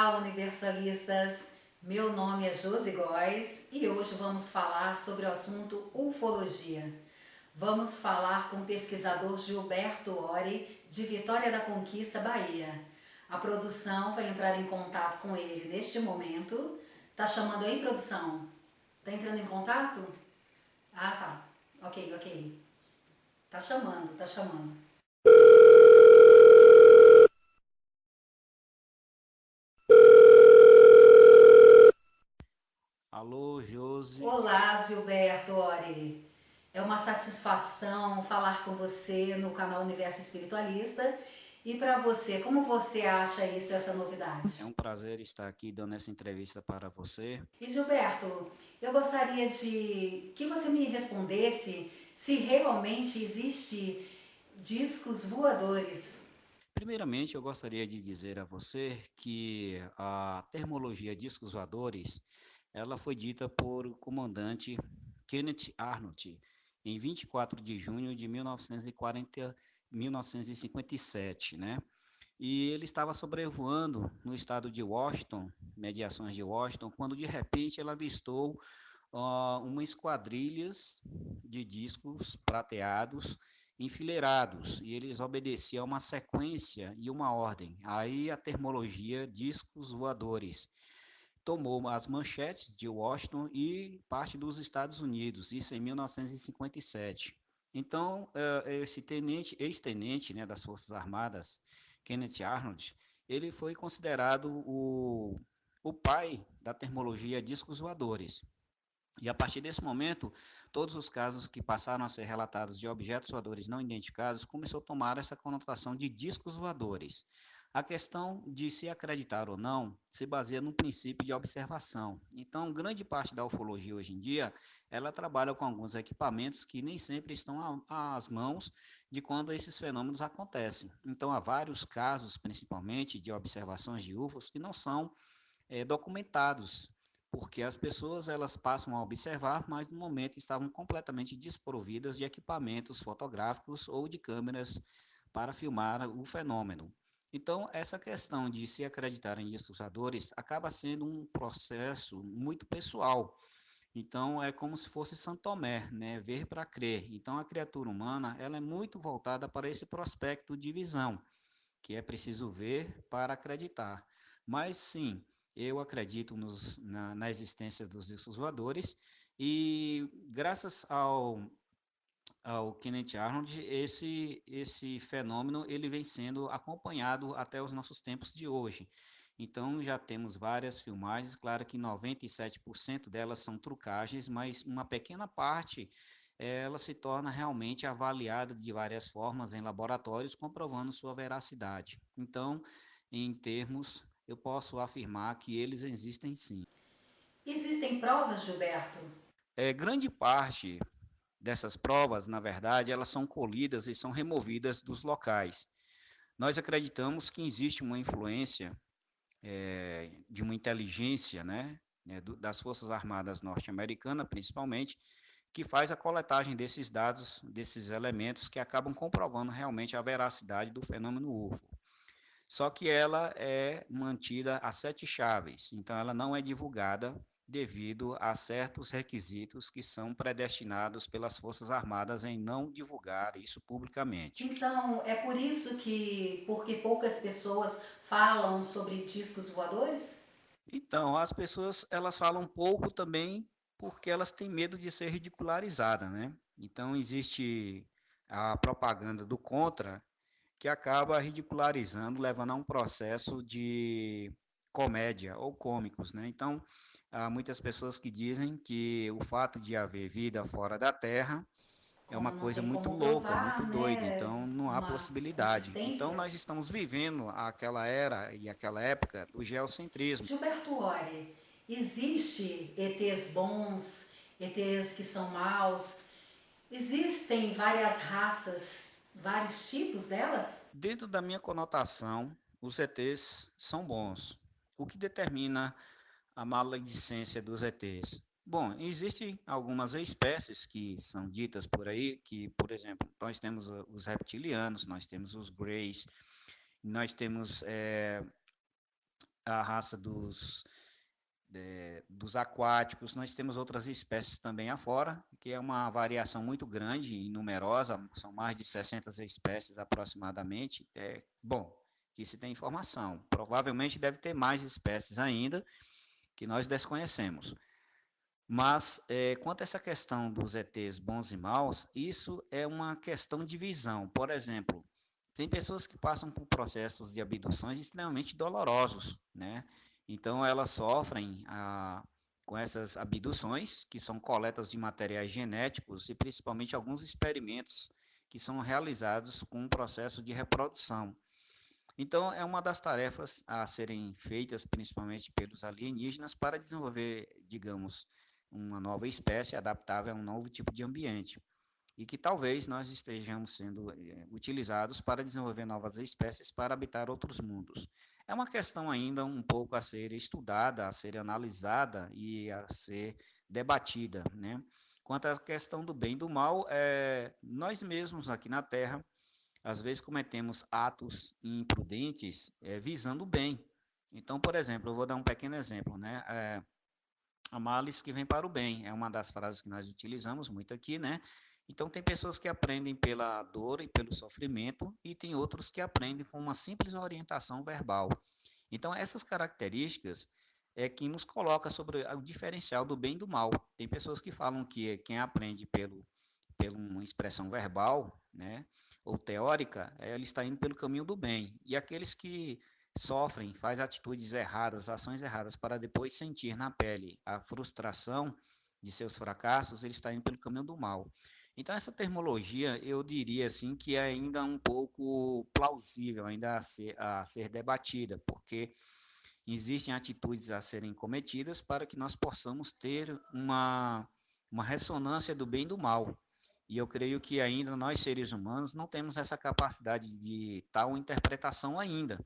Olá, universalistas! Meu nome é Josi Góes e hoje vamos falar sobre o assunto ufologia. Vamos falar com o pesquisador Gilberto Ori, de Vitória da Conquista, Bahia. A produção vai entrar em contato com ele neste momento. Tá chamando aí, produção? Tá entrando em contato? Ah, tá. Ok, ok. Tá chamando, tá chamando. Alô, Josi. Olá, Gilberto Ori. É uma satisfação falar com você no canal Universo Espiritualista. E para você, como você acha isso, essa novidade? É um prazer estar aqui dando essa entrevista para você. E Gilberto, eu gostaria de que você me respondesse se realmente existe discos voadores. Primeiramente, eu gostaria de dizer a você que a termologia discos voadores, ela foi dita por o comandante Kenneth Arnold em 24 de junho de 1957, né? E ele estava sobrevoando no estado de Washington, mediações de Washington, quando de repente ele avistou uma esquadrilhas de discos prateados enfileirados e eles obedeciam a uma sequência e uma ordem. Aí a termologia discos voadores tomou as manchetes de Washington e parte dos Estados Unidos, isso em 1957. Então, esse ex-tenente, né, das Forças Armadas, Kenneth Arnold, ele foi considerado o pai da termologia discos voadores. E a partir desse momento, todos os casos que passaram a ser relatados de objetos voadores não identificados começou a tomar essa conotação de discos voadores. A questão de se acreditar ou não se baseia no princípio de observação. Então, grande parte da ufologia hoje em dia, ela trabalha com alguns equipamentos que nem sempre estão às mãos de quando esses fenômenos acontecem. Então, há vários casos, principalmente de observações de UFOs, que não são documentados, porque as pessoas elas passam a observar, mas no momento estavam completamente desprovidas de equipamentos fotográficos ou de câmeras para filmar o fenômeno. Então, essa questão de se acreditar em discursadores acaba sendo um processo muito pessoal. Então, é como se fosse São Tomé, né? Ver para crer. Então, a criatura humana ela é muito voltada para esse prospecto de visão que é preciso ver para acreditar. Mas sim, eu acredito na existência dos discos voadores e graças ao Kenneth Arnold, esse fenômeno ele vem sendo acompanhado até os nossos tempos de hoje. Então já temos várias filmagens, claro que 97% delas são trucagens, mas uma pequena parte ela se torna realmente avaliada de várias formas em laboratórios, comprovando sua veracidade. Então, em termos, eu posso afirmar que eles existem sim. Existem provas, Gilberto? Grande parte dessas provas, na verdade, elas são colhidas e são removidas dos locais. Nós acreditamos que existe uma influência de uma inteligência, né, das Forças Armadas norte-americanas, principalmente, que faz a coletagem desses dados, desses elementos que acabam comprovando realmente a veracidade do fenômeno UFO. Só que ela é mantida a sete chaves, então ela não é divulgada devido a certos requisitos que são predestinados pelas Forças Armadas em não divulgar isso publicamente. Então, é por isso que, porque poucas pessoas falam sobre discos voadores? Então, as pessoas elas falam um pouco também porque elas têm medo de ser ridicularizadas, né? Então existe a propaganda do contra que acaba ridicularizando, levando a um processo de comédia ou cômicos, né? Então, há muitas pessoas que dizem que o fato de haver vida fora da Terra é uma Como não coisa tem muito como louca, muito provar, doida, né, então não há uma possibilidade. Então, consistência. nós estamos vivendo aquela era e aquela época do geocentrismo. Gilberto Ori, existe ETs bons, ETs que são maus? Existem várias raças, vários tipos delas? Dentro da minha conotação, os ETs são bons. O que determina a maledicência dos ETs? Bom, existem algumas espécies que são ditas por aí, que, por exemplo, nós temos os reptilianos, nós temos os greys, nós temos a raça dos aquáticos, nós temos outras espécies também afora, que é uma variação muito grande e numerosa, são mais de 60 espécies aproximadamente. Bom, que se tem informação, provavelmente deve ter mais espécies ainda que nós desconhecemos. Mas, quanto a essa questão dos ETs bons e maus, isso é uma questão de visão. Por exemplo, tem pessoas que passam por processos de abduções extremamente dolorosos, né? Então, elas sofrem com essas abduções, que são coletas de materiais genéticos e principalmente alguns experimentos que são realizados com um processo de reprodução. Então, é uma das tarefas a serem feitas, principalmente pelos alienígenas, para desenvolver, digamos, uma nova espécie adaptável a um novo tipo de ambiente. E que talvez nós estejamos sendo utilizados para desenvolver novas espécies para habitar outros mundos. É uma questão ainda um pouco a ser estudada, a ser analisada e a ser debatida, né? Quanto à questão do bem e do mal, nós mesmos aqui na Terra às vezes cometemos atos imprudentes visando o bem. Então, por exemplo, eu vou dar um pequeno exemplo, né? A males que vem para o bem, é uma das frases que nós utilizamos muito aqui, né? Então, tem pessoas que aprendem pela dor e pelo sofrimento, e tem outros que aprendem com uma simples orientação verbal. Então, essas características é que nos coloca sobre o diferencial do bem e do mal. Tem pessoas que falam que quem aprende pela uma expressão verbal, né, ou teórica, ele está indo pelo caminho do bem. E aqueles que sofrem, fazem atitudes erradas, ações erradas, para depois sentir na pele a frustração de seus fracassos, ele está indo pelo caminho do mal. Então, essa termologia, eu diria assim, que é ainda um pouco plausível, ainda a ser debatida, porque existem atitudes a serem cometidas para que nós possamos ter uma ressonância do bem e do mal. E eu creio que ainda nós, seres humanos, não temos essa capacidade de tal interpretação ainda.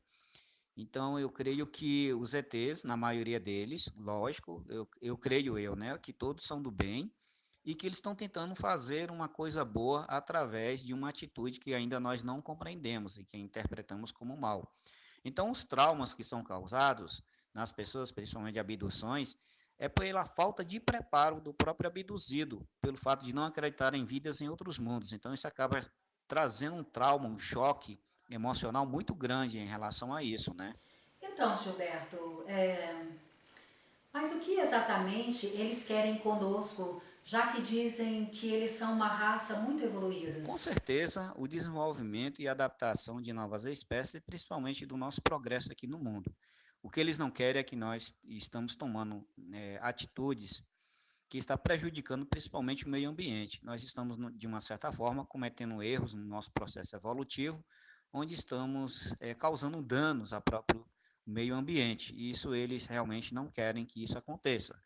Então, eu creio que os ETs, na maioria deles, lógico, eu creio né, que todos são do bem e que eles estão tentando fazer uma coisa boa através de uma atitude que ainda nós não compreendemos e que interpretamos como mal. Então, os traumas que são causados nas pessoas, principalmente de abduções, é pela falta de preparo do próprio abduzido, pelo fato de não acreditar em vidas em outros mundos. Então, isso acaba trazendo um trauma, um choque emocional muito grande em relação a isso, né? Então, Gilberto, mas o que exatamente eles querem conosco, já que dizem que eles são uma raça muito Com evoluídos? certeza, o desenvolvimento e adaptação de novas espécies, principalmente do nosso progresso aqui no mundo. O que eles não querem é que nós estamos tomando atitudes que está prejudicando principalmente o meio ambiente. Nós estamos, de uma certa forma, cometendo erros no nosso processo evolutivo, onde estamos causando danos ao próprio meio ambiente. E isso eles realmente não querem que isso aconteça.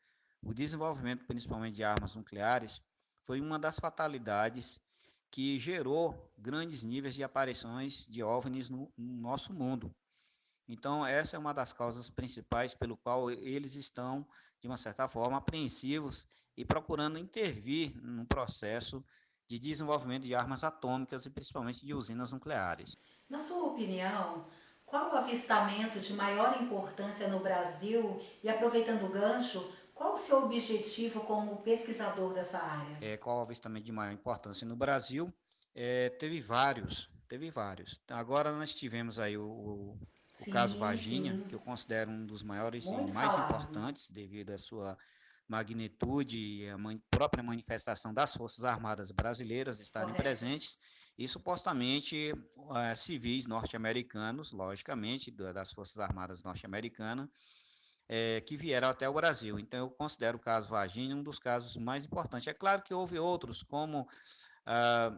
O desenvolvimento, principalmente de armas nucleares, foi uma das fatalidades que gerou grandes níveis de aparições de OVNIs no nosso mundo. Então, essa é uma das causas principais pelo qual eles estão, de uma certa forma, apreensivos e procurando intervir no processo de desenvolvimento de armas atômicas e principalmente de usinas nucleares. Na sua opinião, qual o avistamento de maior importância no Brasil? E aproveitando o gancho, qual o seu objetivo como pesquisador dessa área? Qual o avistamento de maior importância no Brasil? Teve vários. Agora nós tivemos aí o caso Sim, Varginha, sim, que eu considero um dos maiores e muito mais falado. importantes devido à sua magnitude e a própria manifestação das Forças Armadas brasileiras estarem Correto. presentes e supostamente civis norte-americanos, logicamente, das Forças Armadas norte-americanas, que vieram até o Brasil. Então, eu considero o caso Varginha um dos casos mais importantes. É claro que houve outros, como ah,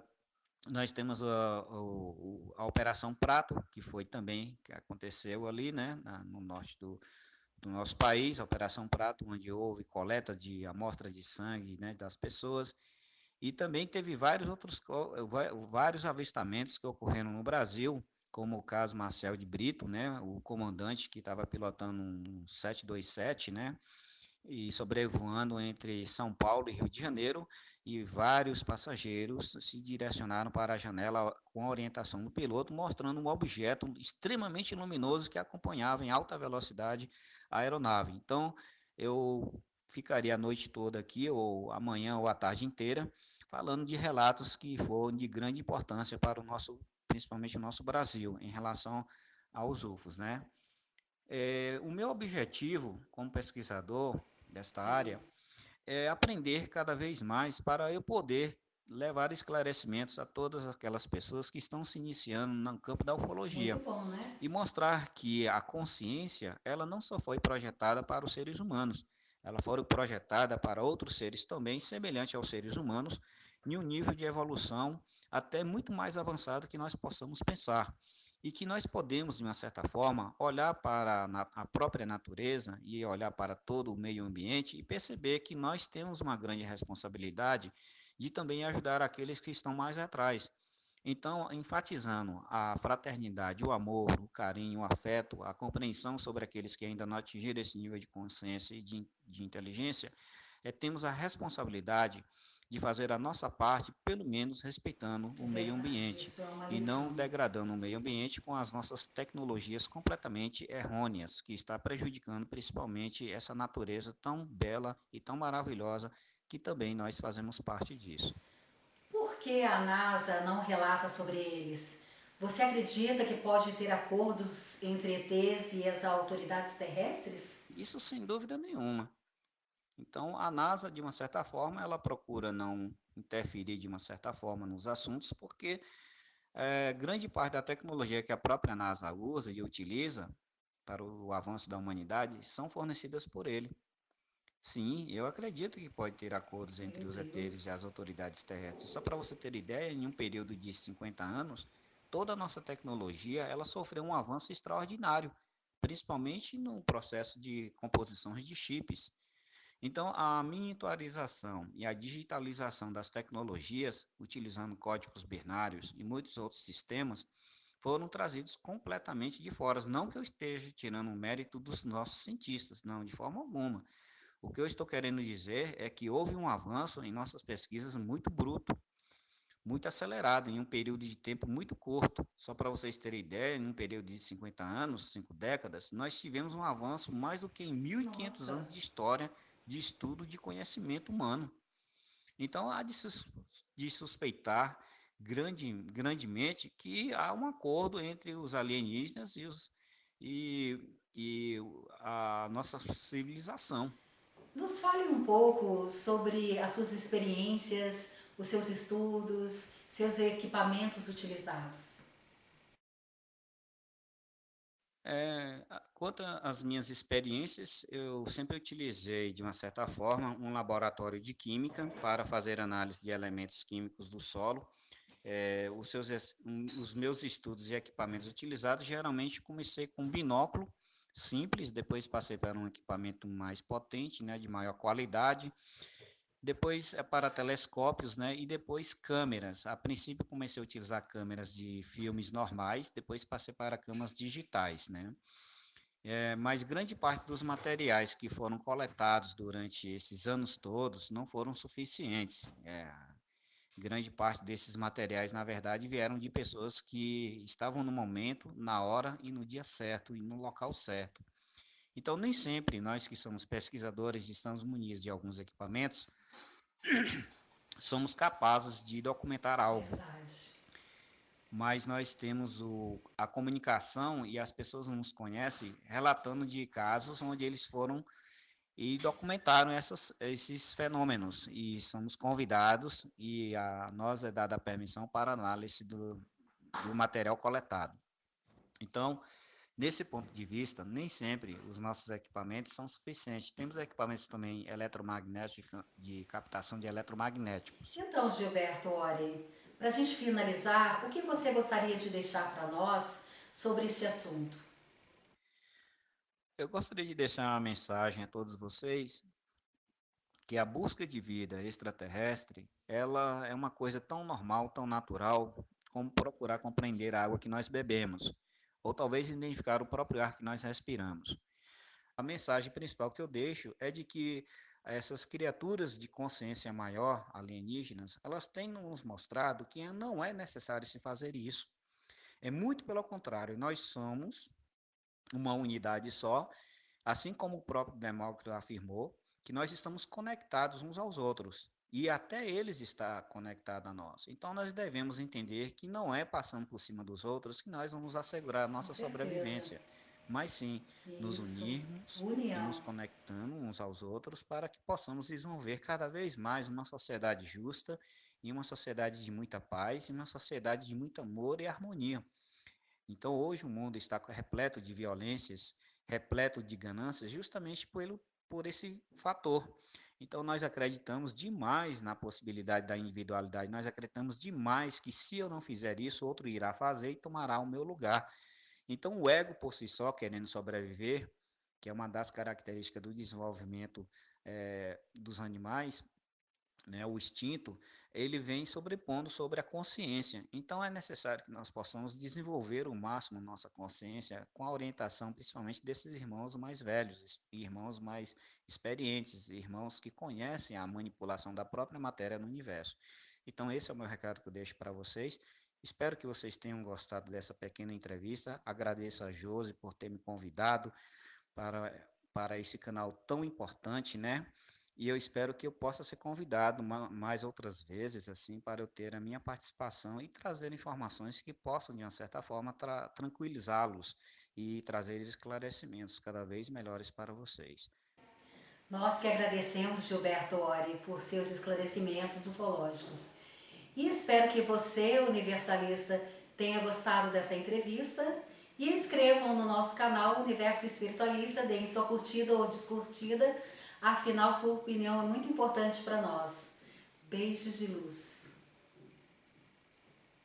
nós temos a Operação Prato, que foi também, que aconteceu ali, né, no norte do nosso país, a Operação Prato, onde houve coleta de amostras de sangue, né, das pessoas, e também teve vários avistamentos que ocorreram no Brasil, como o caso Marcel de Brito, né, o comandante que estava pilotando um 727, né, e sobrevoando entre São Paulo e Rio de Janeiro, e vários passageiros se direcionaram para a janela com a orientação do piloto, mostrando um objeto extremamente luminoso que acompanhava em alta velocidade a aeronave. Então, eu ficaria a noite toda aqui, ou amanhã ou a tarde inteira, falando de relatos que foram de grande importância para o nosso, principalmente o nosso Brasil, em relação aos UFOs, né? O meu objetivo como pesquisador desta Sim, área é aprender cada vez mais para eu poder levar esclarecimentos a todas aquelas pessoas que estão se iniciando no campo da muito ufologia bom, né? e mostrar que a consciência, ela não só foi projetada para os seres humanos, ela foi projetada para outros seres também, semelhante aos seres humanos, em um nível de evolução até muito mais avançado que nós possamos pensar. E que nós podemos, de uma certa forma, olhar para a própria natureza e olhar para todo o meio ambiente e perceber que nós temos uma grande responsabilidade de também ajudar aqueles que estão mais atrás. Então, enfatizando a fraternidade, o amor, o carinho, o afeto, a compreensão sobre aqueles que ainda não atingiram esse nível de consciência e de inteligência, temos a responsabilidade de fazer a nossa parte, pelo menos respeitando É o meio verdade, ambiente isso é uma e não lição. degradando o meio ambiente com as nossas tecnologias completamente errôneas, que está prejudicando principalmente essa natureza tão bela e tão maravilhosa que também nós fazemos parte disso. Por que a NASA não relata sobre eles? Você acredita que pode ter acordos entre ETs e as autoridades terrestres? Isso sem dúvida nenhuma. Então, a NASA, de uma certa forma, ela procura não interferir de uma certa forma nos assuntos, porque grande parte da tecnologia que a própria NASA usa e utiliza para o avanço da humanidade são fornecidas por ele. Sim, eu acredito que pode ter acordos Meu entre os ETs e Deus. as autoridades terrestres. Só para você ter ideia, em um período de 50 anos, toda a nossa tecnologia ela sofreu um avanço extraordinário, principalmente no processo de composições de chips. Então, a miniaturização e a digitalização das tecnologias, utilizando códigos binários e muitos outros sistemas, foram trazidos completamente de fora. Não que eu esteja tirando o mérito dos nossos cientistas, não, de forma alguma. O que eu estou querendo dizer é que houve um avanço em nossas pesquisas muito bruto, muito acelerado, em um período de tempo muito curto. Só para vocês terem ideia, em um período de 50 anos, 5 décadas, nós tivemos um avanço mais do que em 1500 Nossa, anos de história, de estudo, de conhecimento humano. Então, há de suspeitar grandemente que há um acordo entre os alienígenas e, e a nossa civilização. nos fale um pouco sobre as suas experiências, os seus estudos, seus equipamentos utilizados. Quanto às minhas experiências, eu sempre utilizei, de uma certa forma, um laboratório de química para fazer análise de elementos químicos do solo. Os meus estudos e equipamentos utilizados, geralmente comecei com um binóculo simples, depois passei para um equipamento mais potente, né, de maior qualidade, depois para telescópios, né, e depois câmeras. A princípio comecei a utilizar câmeras de filmes normais, depois passei para câmeras digitais, né. Mas grande parte dos materiais que foram coletados durante esses anos todos não foram suficientes. Grande parte desses materiais, na verdade, vieram de pessoas que estavam no momento, na hora e no dia certo e no local certo. Então, nem sempre nós que somos pesquisadores e estamos munidos de alguns equipamentos, somos capazes de documentar algo, Verdade. mas nós temos a comunicação e as pessoas nos conhecem relatando de casos onde eles foram e documentaram esses fenômenos e somos convidados e a nós é dada a permissão para análise do material coletado. Então, nesse ponto de vista, nem sempre os nossos equipamentos são suficientes. Temos equipamentos também eletromagnéticos de captação de eletromagnéticos. Então, Gilberto Ori, para a gente finalizar, o que você gostaria de deixar para nós sobre este assunto? Eu gostaria de deixar uma mensagem a todos vocês que a busca de vida extraterrestre, ela é uma coisa tão normal, tão natural, como procurar compreender a água que nós bebemos, ou talvez identificar o próprio ar que nós respiramos. A mensagem principal que eu deixo é de que essas criaturas de consciência maior, alienígenas, elas têm nos mostrado que não é necessário se fazer isso. É muito pelo contrário, nós somos uma unidade só, assim como o próprio Demócrito afirmou, que nós estamos conectados uns aos outros. E até eles está conectado a nós. Então nós devemos entender que não é passando por cima dos outros que nós vamos assegurar a Com nossa certeza. sobrevivência, mas sim nos Isso. unirmos e União. nos conectando uns aos outros para que possamos desenvolver cada vez mais uma sociedade justa e uma sociedade de muita paz e uma sociedade de muito amor e harmonia. Então, hoje o mundo está repleto de violências, repleto de ganâncias, justamente por esse fator. Então, nós acreditamos demais na possibilidade da individualidade, nós acreditamos demais que se eu não fizer isso, outro irá fazer e tomará o meu lugar. Então, o ego por si só, querendo sobreviver, que é uma das características do desenvolvimento dos animais, né, o instinto, ele vem sobrepondo sobre a consciência. Então é necessário que nós possamos desenvolver o máximo nossa consciência com a orientação principalmente desses irmãos mais velhos, irmãos mais experientes, irmãos que conhecem a manipulação da própria matéria no universo. Então esse é o meu recado que eu deixo para vocês. Espero que vocês tenham gostado dessa pequena entrevista. Agradeço a Josi por ter me convidado para, para esse canal tão importante, né? E eu espero que eu possa ser convidado mais outras vezes, assim, para eu ter a minha participação e trazer informações que possam, de uma certa forma, tranquilizá-los e trazer esclarecimentos cada vez melhores para vocês. Nós que agradecemos, Gilberto Ori, por seus esclarecimentos ufológicos. E espero que você, universalista, tenha gostado dessa entrevista. E inscrevam no nosso canal Universo Espiritualista, deem sua curtida ou descurtida, afinal sua opinião é muito importante para nós. Beijos de luz.